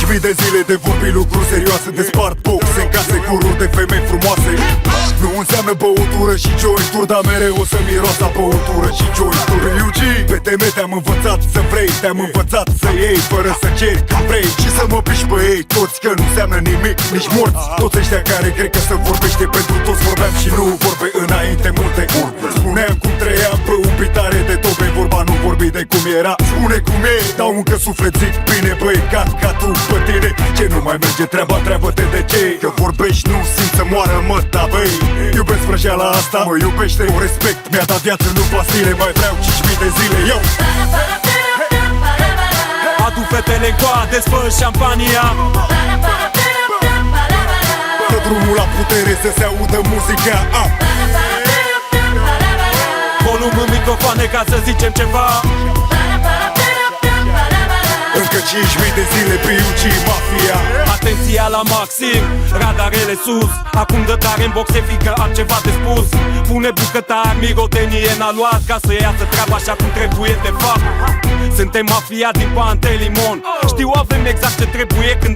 Mii de zile de vorbi lucruri serioase, de spart boxe în case cu ruri de femei frumoase. Nu înseamnă băutură și jointuri, dar mereu o să miros la băutură și jointuri. UG, pe teme te-am învățat să vrei, te-am învățat să iei fără să ceri când vrei și să mă piși pe ei toți, că nu înseamnă nimic, nici morți. Toți ăștia care cred că se vorbește pentru toți, vorbeam și nu vorbe înainte multe urbe. Spuneam cum trăiam pe un pitare de tobe, vorba nu vorbi de cum era. Spune cum e, dau încă suflet, zic bine băi, ca tu pe tine. Ce nu mai merge treaba, treabă-te de ce? Că vorbești, nu simt să moară, mă, da băi. Iubesc vrăjeala asta, mă iubește, o respect. Mi-a dat viață, nu pastile, mai vreau 5.000 de zile, eu. Adu fetele în coade, spă șampania. Dă drumul la putere să se audă muzica. Volum în microfoane ca să zicem ceva. Încă 5.000 de zile pe UG Mafia. Atenția la maxim, radarele sus. Acum dă tare în boxe, fiindcă am ceva de spus. Pune bucătar, mirodenie n-a luat, ca să iasă treaba așa cum trebuie de fapt. Suntem mafia din Pantelimon. Știu, avem exact ce trebuie când